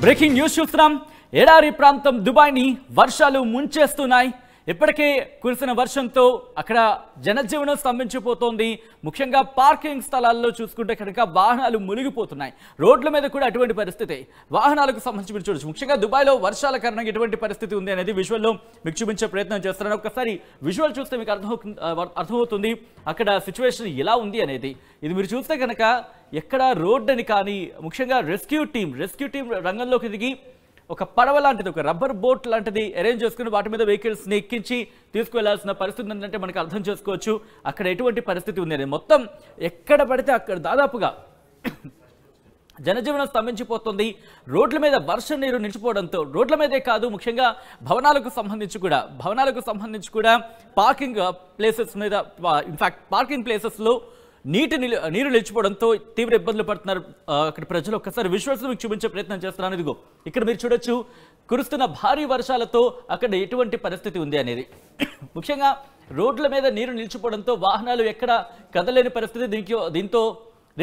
Breaking news చూస్తున్నాం. ఎడారి ప్రాంతం దుబాయ్ని వర్షాలు ముంచేస్తున్నాయి. ఇప్పటికే కురిసిన వర్షంతో అక్కడ జనజీవనం స్తంభించిపోతోంది. ముఖ్యంగా పార్కింగ్ స్థలాల్లో చూసుకుంటే కనుక వాహనాలు మునిగిపోతున్నాయి. రోడ్ల మీద కూడా అటువంటి పరిస్థితి. వాహనాలకు సంబంధించి మీరు చూడొచ్చు. ముఖ్యంగా దుబాయ్లో వర్షాల కారణంగా ఎటువంటి పరిస్థితి ఉంది అనేది విజువల్లో మీకు చూపించే ప్రయత్నం చేస్తున్నాను. ఒకసారి విజువల్ చూస్తే మీకు అర్థమవుతుంది అక్కడ సిచ్యువేషన్ ఎలా ఉంది అనేది. ఇది మీరు చూస్తే కనుక ఎక్కడ రోడ్డుని కానీ ముఖ్యంగా రెస్క్యూ టీం రంగంలోకి దిగి ఒక పడవ లాంటిది, ఒక రబ్బర్ బోట్ లాంటిది అరేంజ్ చేసుకుని వాటి మీద వెహికల్స్ని ఎక్కించి తీసుకువెళ్లాల్సిన పరిస్థితి ఉందంటే మనకు అర్థం చేసుకోవచ్చు అక్కడ ఎటువంటి పరిస్థితి ఉంది అనేది. మొత్తం ఎక్కడ పడితే అక్కడ దాదాపుగా జనజీవనం స్తంభించిపోతుంది. రోడ్ల మీద వర్షం నీరు నిలిచిపోవడంతో రోడ్ల మీదే కాదు ముఖ్యంగా భవనాలకు సంబంధించి కూడా పార్కింగ్ ప్లేసెస్ మీద ఇన్ఫాక్ట్ పార్కింగ్ ప్లేసెస్లో నీరు నిలిచిపోవడంతో తీవ్ర ఇబ్బందులు పడుతున్నారు అక్కడ ప్రజలు. ఒక్కసారి విజువల్స్ మీకు చూపించే ప్రయత్నం చేస్తున్నాను. ఇదిగో ఇక్కడ మీరు చూడొచ్చు కురుస్తున్న భారీ వర్షాలతో అక్కడ ఎటువంటి పరిస్థితి ఉంది అనేది. ముఖ్యంగా రోడ్ల మీద నీరు నిలిచిపోవడంతో వాహనాలు ఎక్కడ కదలేని పరిస్థితి. దీంతో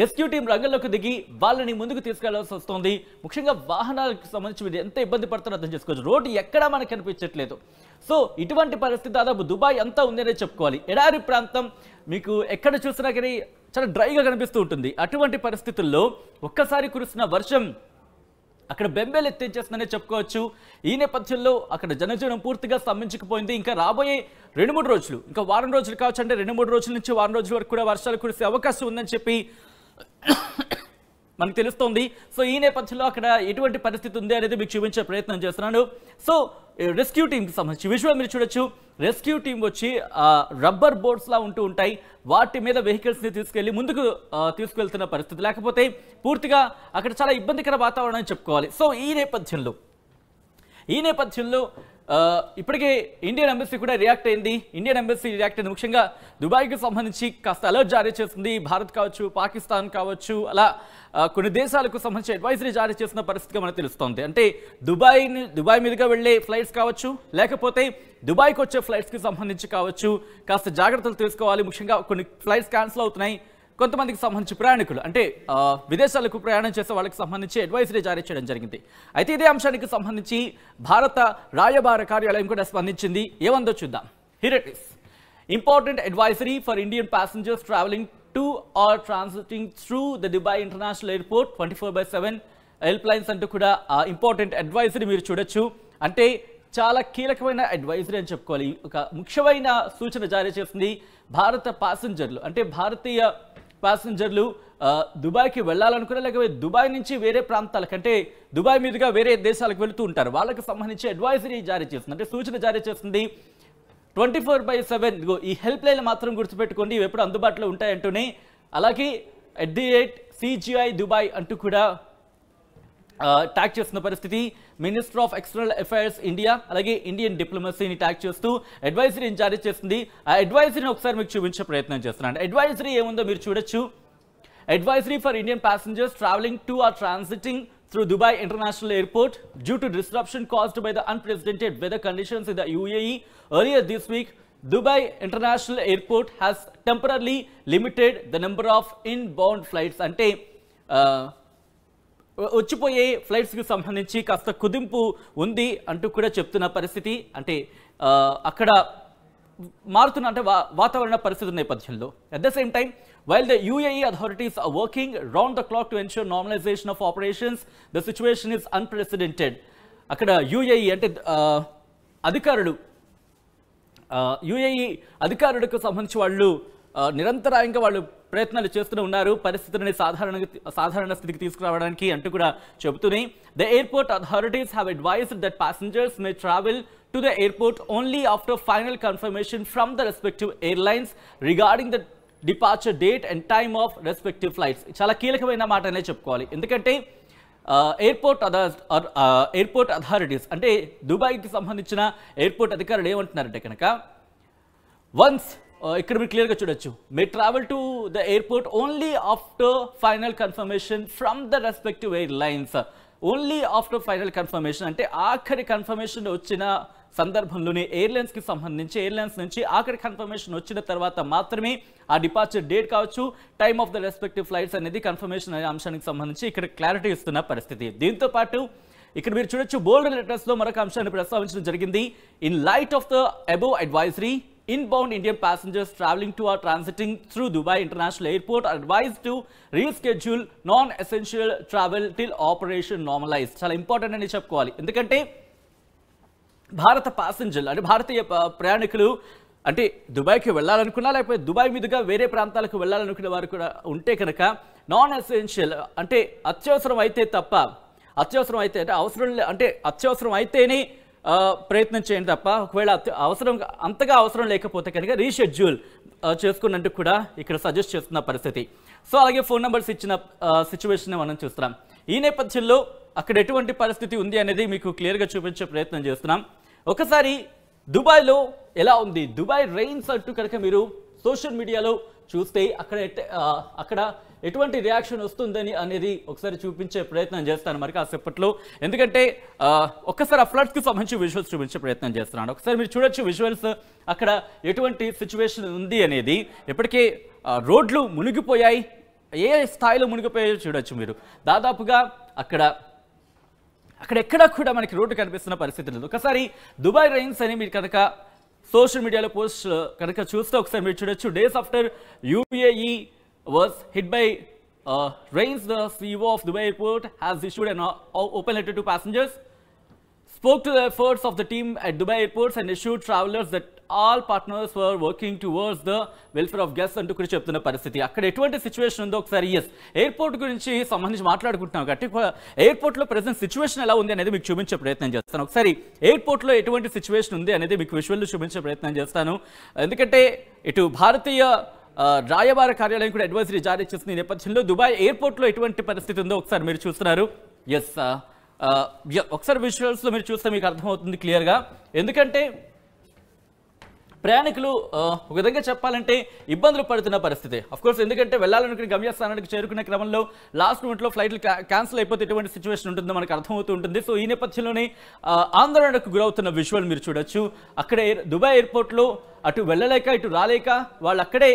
రెస్క్యూ టీం రంగంలోకి దిగి వాళ్ళని ముందుకు తీసుకెళ్లాల్సి వస్తుంది. ముఖ్యంగా వాహనాలకు సంబంధించి ఎంత ఇబ్బంది పడుతుందో అర్థం చేసుకోవచ్చు. రోడ్డు ఎక్కడా మనకు కనిపించట్లేదు. సో ఇటువంటి పరిస్థితి దాదాపు దుబాయ్ అంతా ఉందనే చెప్పుకోవాలి. ఎడారి ప్రాంతం మీకు ఎక్కడ చూసినా కానీ చాలా డ్రైగా కనిపిస్తూ ఉంటుంది. అటువంటి పరిస్థితుల్లో ఒక్కసారి కురుస్తున్న వర్షం అక్కడ బెంబేలు ఎత్తించేస్తుందనే చెప్పుకోవచ్చు. ఈ నేపథ్యంలో అక్కడ జనజీవనం పూర్తిగా స్తంభించకపోయింది. ఇంకా రాబోయే 2-3 రోజులు, ఇంకా వారం రోజులు కావచ్చు, అంటే 2-3 రోజుల నుంచి వారం రోజుల వరకు కూడా వర్షాలు కురిసే అవకాశం ఉందని చెప్పి మనకు తెలుస్తోంది. సో ఈ నేపథ్యంలో అక్కడ ఎటువంటి పరిస్థితి ఉంది అనేది మీకు చూపించే ప్రయత్నం చేస్తున్నాను. సో రెస్క్యూ టీంకి సంబంధించి విజువల్ మీరు చూడొచ్చు. రెస్క్యూ టీం వచ్చి రబ్బర్ బోట్స్లా ఉంటూ ఉంటాయి. వాటి మీద వెహికల్స్ని తీసుకెళ్లి ముందుకు తీసుకెళ్తున్న పరిస్థితి, లేకపోతే పూర్తిగా అక్కడ చాలా ఇబ్బందికర వాతావరణం అని చెప్పుకోవాలి. సో ఈ నేపథ్యంలో ఇప్పటికే ఇండియన్ ఎంబసీ కూడా రియాక్ట్ అయింది. ముఖ్యంగా దుబాయ్కి సంబంధించి కాస్త అలర్ట్ జారీ చేస్తుంది. భారత్ కావచ్చు, పాకిస్తాన్ కావచ్చు, అలా కొన్ని దేశాలకు సంబంధించి అడ్వైజరీ జారీ చేసిన పరిస్థితిగా మనకు తెలుస్తోంది. అంటే దుబాయ్ మీదుగా వెళ్లే ఫ్లైట్స్ కావచ్చు, లేకపోతే దుబాయ్కి వచ్చే ఫ్లైట్స్కి సంబంధించి కావచ్చు, కాస్త జాగ్రత్తలు తీసుకోవాలి. ముఖ్యంగా కొన్ని ఫ్లైట్స్ క్యాన్సిల్ అవుతున్నాయి. కొంతమందికి సంబంధించి ప్రయాణికులు అంటే విదేశాలకు ప్రయాణం చేసే వాళ్ళకి సంబంధించి అడ్వైజరీ జారీ చేయడం జరిగింది. అయితే ఇదే అంశానికి సంబంధించి భారత రాయబార కార్యాలయం కూడా స్పందించింది. ఏమందో చూద్దాం. Here it is. Important advisory for Indian passengers traveling to or transiting through the Dubai international airport 24/7 help lines అంటూ కూడా ఇంపార్టెంట్ అడ్వైజరీ మీరు చూడొచ్చు. అంటే చాలా కీలకమైన అడ్వైజరీ అని చెప్పుకోవాలి. ఒక ముఖ్యమైన సూచన జారీ చేసింది. భారతీయ ప్యాసింజర్లు దుబాయ్కి వెళ్ళాలనుకున్నా, లేకపోతే దుబాయ్ నుంచి వేరే ప్రాంతాలకు, అంటే దుబాయ్ మీదుగా వేరే దేశాలకు వెళుతూ ఉంటారు, వాళ్ళకి సంబంధించి అడ్వైజరీ జారీ చేస్తుంది, అంటే సూచన జారీ చేస్తుంది. 24/7 ఈ హెల్ప్ లైన్ మాత్రం గుర్తుపెట్టుకోండి, ఇవి ఎప్పుడు అందుబాటులో ఉంటాయంటూనే. అలాగే @CGI దుబాయ్ అంటూ కూడా ట్యాగ్ చేస్తున్న పరిస్థితి. Minister of external affairs India, అలాగే ఇండియన్ డిప్లొమసీని ట్యాగ్ చేస్తూ అడ్వైజరీని జారీ చేస్తుంది. ఆ అడ్వైజరీని ఒకసారి మీకు చూపించే ప్రయత్నం చేస్తున్నాను. అడ్వైజరీ ఏముందో మీరు చూడొచ్చు. Advisory for Indian passengers traveling to or transiting through Dubai International Airport due to disruption caused by the unprecedented weather conditions in the UAE. Earlier this week, Dubai International Airport has temporarily limited the number of inbound flights. అంటే వచ్చిపోయే ఫ్లైట్స్కి సంబంధించి కాస్త కుదింపు ఉంది అంటూ కూడా చెప్తున్న పరిస్థితి. అంటే అక్కడ మారుతున్న అంటే వాతావరణ పరిస్థితి నేపథ్యంలో. At the same time, while the UAE authorities are working round the clock to ensure normalization of operations, the situation is unprecedented. అక్కడ UAE అంటే UAE అధికారులకు సంబంధించి వాళ్ళు నిరంతరాయంగా వాళ్ళు ప్రయత్నాలు చేస్తూనే ఉన్నారు పరిస్థితులని సాధారణ స్థితికి తీసుకురావడానికి అంటూ కూడా చెబుతూనే. The airport authorities have advised that passengers may travel to the airport only after final confirmation from the respective airlines regarding the departure date and time of respective flights. చాలా కీలకమైన మాట అనే చెప్పుకోవాలి. ఎందుకంటే ఎయిర్పోర్ట్ అథారిటీస్ అంటే దుబాయ్కి సంబంధించిన airport అధికారులు ఏమంటున్నారంటే కనుక, వన్స్ ఇక్కడ మీరు క్లియర్గా చూడొచ్చు, may travel to the airport only after final confirmation from the respective airlines. Only after final confirmation అంటే ఆఖరి కన్ఫర్మేషన్ వచ్చిన సందర్భంలోనే ఎయిర్లైన్స్ నుంచి ఆఖరి కన్ఫర్మేషన్ వచ్చిన తర్వాత మాత్రమే ఆ డిపార్చర్ డేట్ కావచ్చు, time of the respective flights అనేది కన్ఫర్మేషన్ అనే అంశానికి సంబంధించి ఇక్కడ క్లారిటీ ఇస్తున్న పరిస్థితి. దీంతో పాటు ఇక్కడ మీరు చూడొచ్చు బోల్డ్ లెటర్స్ లో మరొక అంశాన్ని ప్రస్తావించడం జరిగింది. In light of the above advisory, inbound Indian passengers traveling to or transiting through Dubai International Airport are advised to reschedule non-essential travel till operation normalized. చాలా ఇంపార్టెంట్ అని చెప్పుకోవాలి. ఎందుకంటే భారత ప్యాసింజర్లు అంటే భారతీయ ప్రయాణికులు అంటే దుబాయ్కి వెళ్ళాలనుకున్నా లేకపోతే దుబాయ్ మీదుగా వేరే ప్రాంతాలకు వెళ్ళాలనుకునే వారు కూడా ఉంటే కనుక నాన్ ఎసెన్షియల్ అంటే అత్యవసరం అయితే తప్ప, అత్యవసరం అయితే అంటే అత్యవసరం అయితేనే ప్రయత్నం చేయండి తప్ప ఒకవేళ అంతగా అవసరం లేకపోతే కనుక రీషెడ్యూల్ చేసుకున్నట్టు కూడా ఇక్కడ సజెస్ట్ చేస్తున్న పరిస్థితి. సో అలాగే ఫోన్ నెంబర్స్ ఇచ్చిన సిచ్యువేషన్ మనం చూస్తున్నాం. ఈ నేపథ్యంలో అక్కడ ఎటువంటి పరిస్థితి ఉంది అనేది మీకు క్లియర్గా చూపించే ప్రయత్నం చేస్తున్నాం. ఒకసారి దుబాయ్లో ఎలా ఉంది, దుబాయ్ రెయిన్స్ అంటూ కనుక మీరు సోషల్ మీడియాలో చూస్తే అక్కడ ఎటువంటి రియాక్షన్ వస్తుందని అనేది ఒకసారి చూపించే ప్రయత్నం చేస్తాను మరి కాసేపట్లో. ఎందుకంటే ఒక్కసారి ఆ ఫ్లడ్స్కి సంబంధించి విజువల్స్ చూపించే ప్రయత్నం చేస్తున్నాను. ఒకసారి మీరు చూడొచ్చు విజువల్స్, అక్కడ ఎటువంటి సిచ్యువేషన్ ఉంది అనేది. ఇప్పటికే రోడ్లు మునిగిపోయాయి, ఏ స్థాయిలో మునిగిపోయాయో చూడొచ్చు మీరు. దాదాపుగా అక్కడెక్కడా కూడా మనకి రోడ్డు కనిపిస్తున్న పరిస్థితి లేదు. ఒకసారి దుబాయ్ రెయిన్స్ అని మీరు కనుక సోషల్ మీడియాలో పోస్ట్ కనుక చూస్తే ఒకసారి మీరు చూడొచ్చు. Days after UAE was hit by rains, the CEO of Dubai Airport has issued an open letter to passengers, spoke to the efforts of the team at Dubai Airports and assured travelers that all partners were working towards the welfare of guests అంటూ కూడా చెప్తున్న పరిస్థితి. అక్కడ ఎటువంటి situation ఉందో ఒకసారి airport గురించి సంబంధించి మాట్లాడుకుంటున్నాం కాబట్టి ఎయిర్పోర్ట్లో ప్రెసెంట్ సిచ్యువేషన్ ఎలా ఉంది అనేది మీకు చూపించే ప్రయత్నం చేస్తాను. ఒకసారి ఎయిర్పోర్ట్లో ఎటువంటి సిచ్యువేషన్ ఉంది అనేది మీకు విజువల్లో చూపించే ప్రయత్నం చేస్తాను. ఎందుకంటే ఇటు భారతీయ రాయబార కార్యాలయం కూడా అడ్వైజరీ జారీ చేసిన నేపథ్యంలో దుబాయ్ ఎయిర్పోర్ట్లో ఎటువంటి పరిస్థితి ఉందో ఒకసారి మీరు చూస్తున్నారు. ఒకసారి విజువల్స్లో మీరు చూస్తే మీకు అర్థమవుతుంది క్లియర్గా. ఎందుకంటే ప్రయాణికులు ఒక విధంగా చెప్పాలంటే ఇబ్బందులు పడుతున్న పరిస్థితి. అఫ్కోర్స్ ఎందుకంటే వెళ్ళాలనుకునే గమ్యస్థానానికి చేరుకునే క్రమంలో లాస్ట్ మినిట్లో ఫ్లైట్లు క్యాన్సిల్ అయిపోతే ఎటువంటి సిచ్యువేషన్ ఉంటుందో మనకు అర్థమవుతూ ఉంటుంది. సో ఈ నేపథ్యంలోనే ఆందోళనకు గురవుతున్న విజువల్ మీరు చూడొచ్చు. అక్కడే దుబాయ్ ఎయిర్పోర్ట్లో అటు వెళ్ళలేక ఇటు రాలేక వాళ్ళు అక్కడే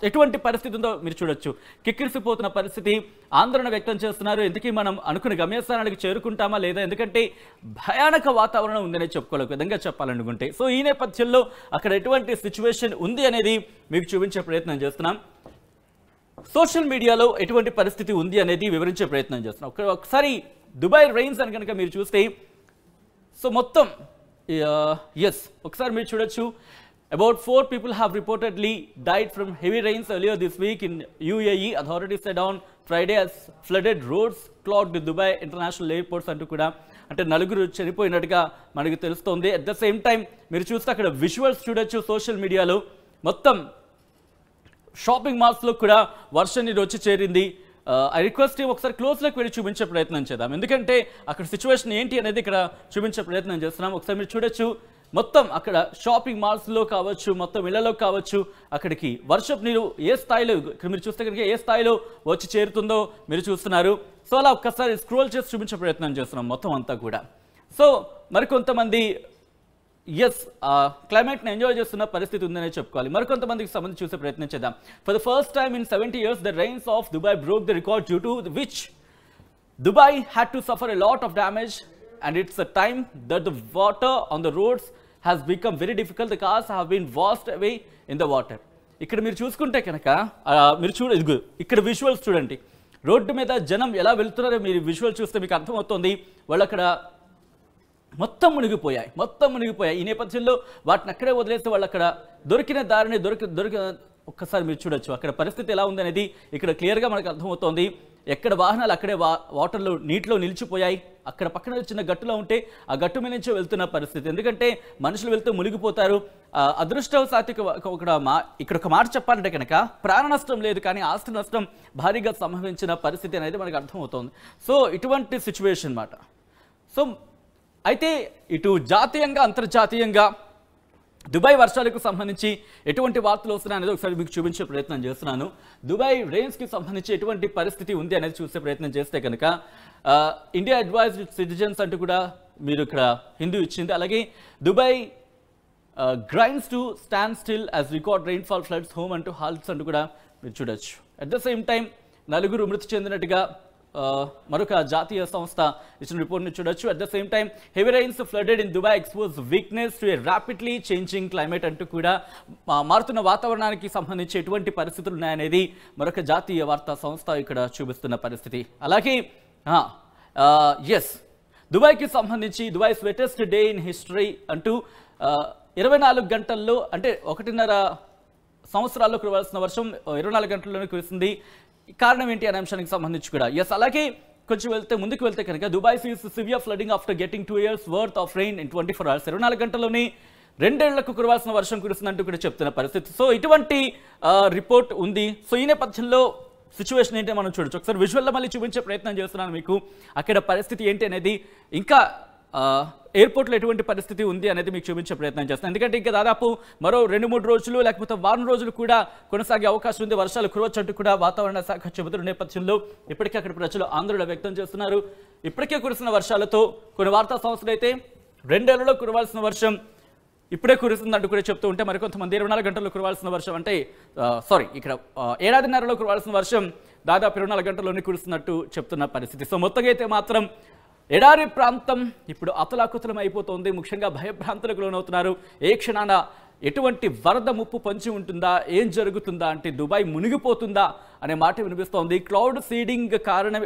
ఎటువంటి పరిస్థితి ఉందో మీరు చూడొచ్చు. కిక్కిరిసిపోతున్న పరిస్థితి, ఆందోళన వ్యక్తం చేస్తున్నారు. ఎందుకు మనం అనుకున్న గమ్యస్థానానికి చేరుకుంటామా లేదా, ఎందుకంటే భయానక వాతావరణం ఉందనే చెప్పుకోవాలి విధంగా చెప్పాలనుకుంటే. సో ఈ నేపథ్యంలో అక్కడ ఎటువంటి సిచ్యువేషన్ ఉంది అనేది మీకు చూపించే ప్రయత్నం చేస్తున్నాం. సోషల్ మీడియాలో ఎటువంటి పరిస్థితి ఉంది అనేది వివరించే ప్రయత్నం చేస్తున్నాం. ఒకసారి దుబాయ్ రెయిన్స్ అని కనుక మీరు చూస్తే సో మొత్తం ఒకసారి మీరు చూడొచ్చు. About 4 people have reportedly died from heavy rains earlier this week in UAE. Authorities said on Friday as flooded roads clogged Dubai International Airports అంటూ కూడా అంటే 4 చనిపోయినట్టుగా మనకు తెలుస్తోంది. అట్ ద సేమ్ టైం మీరు చూస్తే అక్కడ విజువల్స్ చూడొచ్చు సోషల్ మీడియాలో. మొత్తం షాపింగ్ మాల్స్లో కూడా వర్షం నీరు వచ్చి చేరింది. ఐ రిక్వెస్ట్ ఒకసారి క్లోజ్లోకి వెళ్ళి చూపించే ప్రయత్నం చేద్దాం. ఎందుకంటే అక్కడ సిచ్యువేషన్ ఏంటి అనేది ఇక్కడ చూపించే ప్రయత్నం చేస్తున్నాం. ఒకసారి మీరు చూడొచ్చు. మొత్తం అక్కడ షాపింగ్ మాల్స్లో కావచ్చు, మొత్తం ఇళ్లలో కావచ్చు, అక్కడికి వర్షపు నీరు ఏ స్థాయిలో ఇక్కడ మీరు చూస్తే కనుక ఏ స్థాయిలో వచ్చి చేరుతుందో మీరు చూస్తున్నారు. సో అలా ఒక్కసారి స్క్రోల్ చేసి చూపించే ప్రయత్నం చేస్తున్నాం మొత్తం అంతా కూడా. సో మరికొంతమంది క్లైమేట్ని ఎంజాయ్ చేస్తున్న పరిస్థితి ఉందనే చెప్పుకోవాలి. మరికొంతమందికి సంబంధించి చూసే ప్రయత్నం చేద్దాం. For the first time in 70 years the rains of Dubai broke the record, due to which Dubai had to suffer a lot of damage, and it's a time that the water on the roads has become very difficult. The cars have been washed away in the water. ఇక్కడ మీరు చూసుకుంటే కనుక మీరు ఇక్కడ visuals చూడండి. Road మీద జనం ఎలా వెళ్తున్నారో మీరు విజువల్ చూస్తే మీకు అర్థమవుతుంది. వాళ్ళు అక్కడ మొత్తం మునిగిపోయాయి. ఈ నేపథ్యంలో వాటిని అక్కడే వదిలేస్తే వాళ్ళు అక్కడ దొరికిన దారిని ఒక్కసారి మీరు చూడొచ్చు. అక్కడ పరిస్థితి ఎలా ఉందనేది ఇక్కడ క్లియర్గా మనకు అర్థమవుతోంది. ఎక్కడ వాహనాలు అక్కడే వాటర్లో నీటిలో నిలిచిపోయాయి. అక్కడ పక్కన చిన్న గట్టులో ఉంటే ఆ గట్టు మీద నుంచే వెళ్తున్న పరిస్థితి. ఎందుకంటే మనుషులు వెళ్తూ మునిగిపోతారు. అదృష్టవశాత్తు ఇక్కడ ఒక మాట చెప్పాలంటే కనుక ప్రాణ నష్టం లేదు, కానీ ఆస్తి నష్టం భారీగా సంభవించిన పరిస్థితి అనేది మనకు అర్థమవుతోంది. సో ఇటువంటి సిచ్యువేషన్ అన్నమాట. సో అయితే ఇటు జాతీయంగా అంతర్జాతీయంగా దుబాయ్ వర్షాలకు సంబంధించి ఎటువంటి వార్తలు వస్తున్నాయి అనేది ఒకసారి మీకు చూపించే ప్రయత్నం చేస్తున్నాను. దుబాయ్ రెయిన్స్కి సంబంధించి ఎటువంటి పరిస్థితి ఉంది అనేది చూసే ప్రయత్నం చేస్తే కనుక ఇండియా అడ్వైజ్డ్ సిటిజన్స్ అంటూ కూడా మీరు ఇక్కడ హిందూ ఇచ్చింది. అలాగే Dubai grinds to stand still as record rainfall floods home అంటూ హాల్స్ అంటూ కూడా మీరు చూడొచ్చు. అట్ ద సేమ్ టైం 4 మృతి చెందినట్టుగా మరొక జాతీయ సంస్థ ఇచ్చిన రిపోర్ట్ని చూడొచ్చు. At the same time heavy rains flooded in Dubai expose weakness to a rapidly changing climate అంటూ కూడా మారుతున్న వాతావరణానికి సంబంధించి ఎటువంటి పరిస్థితులు ఉన్నాయనేది మరొక జాతీయ వార్తా సంస్థ ఇక్కడ చూపిస్తున్న పరిస్థితి. అలాగే ఎస్, దుబాయ్కి సంబంధించి దుబాయ్ స్వెటెస్ట్ డే ఇన్ హిస్టరీ అంటూ 24 గంటల్లో అంటే 1.5 సంవత్సరాల్లో కురవాల్సిన వర్షం 24 గంటల్లోనే కురిసింది. కారణం ఏంటి అనే అంశానికి సంబంధించి కూడా ఎస్. అలాగే కొంచెం ముందుకు వెళ్తే కనుక Dubai sees severe flooding after getting 2 years worth of rain in 24 hours. 24 గంటల్లోనే 2 ఏళ్లకు కురవాల్సిన వర్షం కురుస్తుందంటూ కూడా చెప్తున్న పరిస్థితి. సో ఇటువంటి రిపోర్ట్ ఉంది. సో ఈ నేపథ్యంలో సిచ్యువేషన్ ఏంటి మనం చూడొచ్చు. ఒకసారి విజువల్లో మళ్ళీ చూపించే ప్రయత్నం చేస్తున్నాను మీకు. అక్కడ పరిస్థితి ఏంటి అనేది, ఇంకా ఎయిర్పోర్ట్లో ఎటువంటి పరిస్థితి ఉంది అనేది మీకు చూపించే ప్రయత్నం చేస్తాను. ఎందుకంటే ఇంకా దాదాపు మరో 2-3 రోజులు లేకపోతే వారం రోజులు కూడా కొనసాగే అవకాశం ఉంది. వర్షాలు కురవచ్చు అంటూ కూడా వాతావరణ శాఖ చెబుతున్న నేపథ్యంలో ఇప్పటికే అక్కడ ప్రజలు ఆందోళన వ్యక్తం చేస్తున్నారు. ఇప్పటికే కురిసిన వర్షాలతో కొన్ని వార్తా సంస్థలు అయితే 2 ఏళ్లలో కురవాల్సిన వర్షం ఇప్పుడే కురుస్తుందంటూ కూడా చెప్తూ ఉంటే, మరికొంతమంది 24 గంటల్లో కురవాల్సిన వర్షం అంటే ఇక్కడ ఏడాదిన్నరలో కురవాల్సిన వర్షం దాదాపు 24 గంటల్లోనే కురుస్తున్నట్టు చెప్తున్న పరిస్థితి. సో మొత్తంగా అయితే మాత్రం ఎడారి ప్రాంతం ఇప్పుడు అతలాకుతలం అయిపోతుంది. ముఖ్యంగా భయభ్రాంతులకు లోనవుతున్నారు. ఏ క్షణాన ఎటువంటి వరద ముప్పు పొంచి ఉంటుందా, ఏం జరుగుతుందా, అంటే దుబాయ్ మునిగిపోతుందా అనే మాట వినిపిస్తోంది. క్లౌడ్ సీడింగ్ కారణం